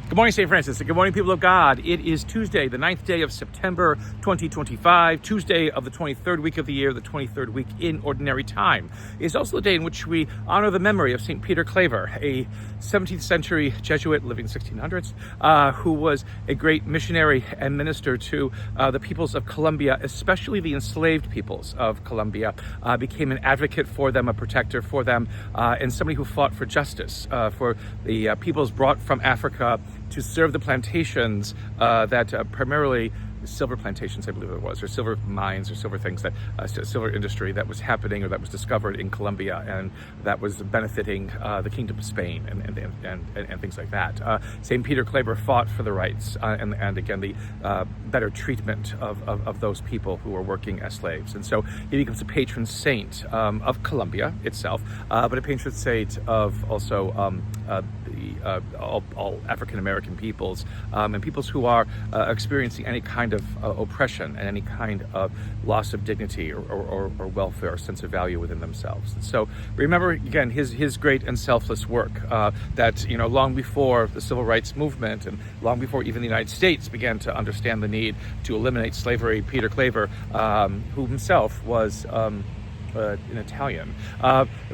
Good morning, St. Francis, and good morning, people of God. It is Tuesday, the 9th day of September, 2025, Tuesday of the 23rd week of the year, the 23rd week in Ordinary Time. It is also the day in which we honor the memory of St. Peter Claver, a 17th century Jesuit living in the 1600s, who was a great missionary and minister to the peoples of Colombia, especially the enslaved peoples of Colombia, became an advocate for them, a protector for them, and somebody who fought for justice for the peoples brought from Africa to serve the plantations that primarily silver plantations, I believe it was, or silver mines, or silver things that silver industry that was happening or that was discovered in Colombia, and that was benefiting the Kingdom of Spain and things like that. St. Peter Claver fought for the rights and again the better treatment of those people who were working as slaves, and so he becomes a patron saint of Colombia itself, but a patron saint of also all African American peoples and peoples who are experiencing any kind of oppression and any kind of loss of dignity or welfare or sense of value within themselves. And so remember again his great and selfless work that long before the civil rights movement and long before even the United States began to understand the need to eliminate slavery, Peter Claver, who himself was an Italian,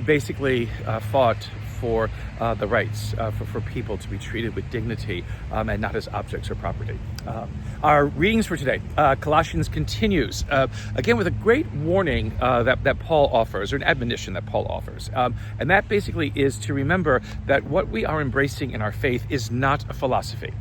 basically fought for the rights for people to be treated with dignity and not as objects or property. Our readings for today, Colossians continues, again with a great warning that Paul offers, or an admonition that Paul offers. And that basically is to remember that what we are embracing in our faith is not a philosophy.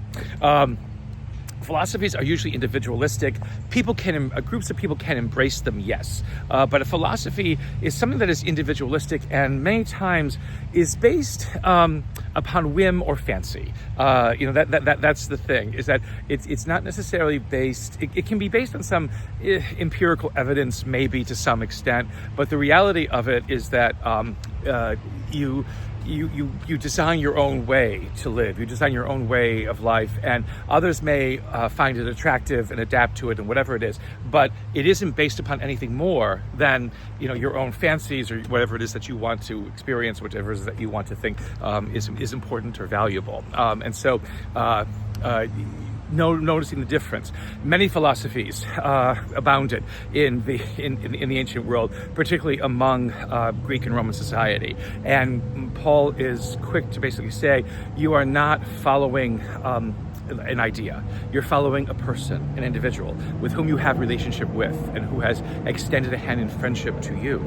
Philosophies are usually individualistic. Groups of people can embrace them, yes. But a philosophy is something that is individualistic and many times is based upon whim or fancy. That's the thing, is that it's not necessarily based, it can be based on some empirical evidence, maybe to some extent, but the reality of it is that you design your own way to live. You design your own way of life, and others may find it attractive and adapt to it and whatever it is, but it isn't based upon anything more than your own fancies or whatever it is that you want to experience, whatever it is that you want to think is important or valuable. And so noticing the difference. Many philosophies abounded in the ancient world, particularly among Greek and Roman society. And Paul is quick to basically say, you are not following an idea. You're following a person, an individual with whom you have relationship with and who has extended a hand in friendship to you.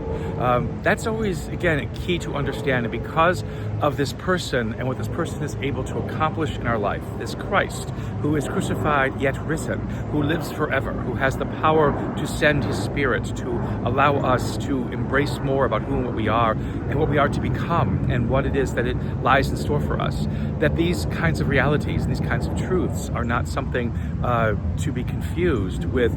That's always, again, a key to understand. And because of this person and what this person is able to accomplish in our life, this Christ who is crucified yet risen, who lives forever, who has the power to send his Spirit to allow us to embrace more about who and what we are and what we are to become and what it is that it lies in store for us, that these kinds of realities and these kinds of truths are not something to be confused with,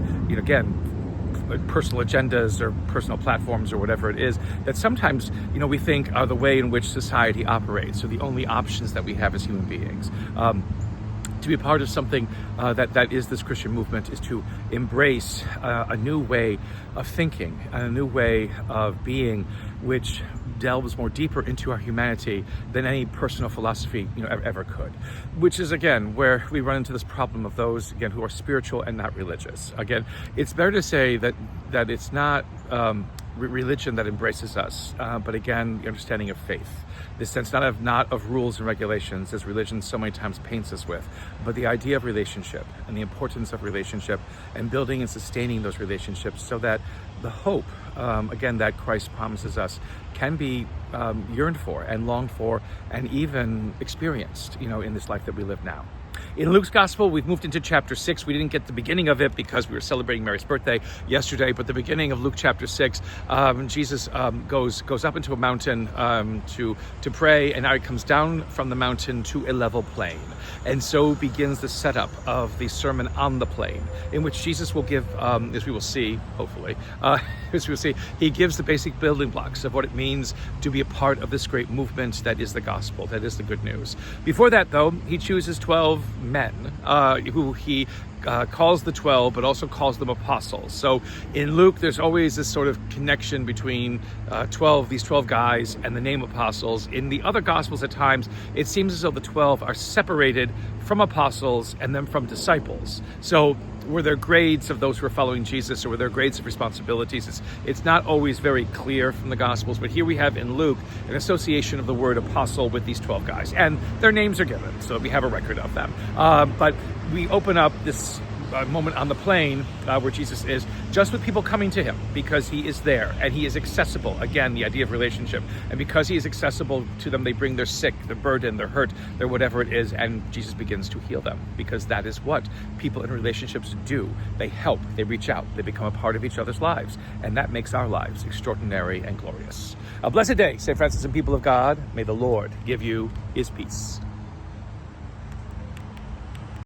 personal agendas or personal platforms or whatever it is that sometimes, we think are the way in which society operates, or the only options that we have as human beings. To be a part of something that is this Christian movement is to embrace a new way of thinking and a new way of being, which delves more deeper into our humanity than any personal philosophy ever could. Which is again where we run into this problem of those again who are spiritual and not religious. Again, it's better to say that it's not religion that embraces us, but again the understanding of faith, this sense not of rules and regulations as religion so many times paints us with, but the idea of relationship and the importance of relationship and building and sustaining those relationships so that the hope again that Christ promises us can be yearned for and longed for and even experienced in this life that we live now. In Luke's Gospel, we've moved into chapter 6. We didn't get the beginning of it because we were celebrating Mary's birthday yesterday, but the beginning of Luke chapter 6, Jesus goes up into a mountain to pray, and now he comes down from the mountain to a level plain. And so begins the setup of the Sermon on the Plain, in which Jesus will give, as we will see, hopefully, as we will see, he gives the basic building blocks of what it means to be a part of this great movement that is the gospel, that is the good news. Before that, though, he chooses 12 men who he calls the 12, but also calls them apostles. So in Luke, there's always this sort of connection between these 12 guys and the name apostles. In the other Gospels, at times, it seems as though the 12 are separated from apostles, and then from disciples. So were there grades of those who were following Jesus, or were there grades of responsibilities? It's not always very clear from the Gospels, but here we have in Luke an association of the word apostle with these 12 guys, and their names are given, so we have a record of them. But we open up this moment on the plain where Jesus is, just with people coming to him because he is there and he is accessible. Again, the idea of relationship. And because he is accessible to them, they bring their sick, their burden, their hurt, their whatever it is, and Jesus begins to heal them, because that is what people in relationships do. They help, they reach out, they become a part of each other's lives, and that makes our lives extraordinary and glorious. A blessed day, St. Francis and people of God. May the Lord give you his peace.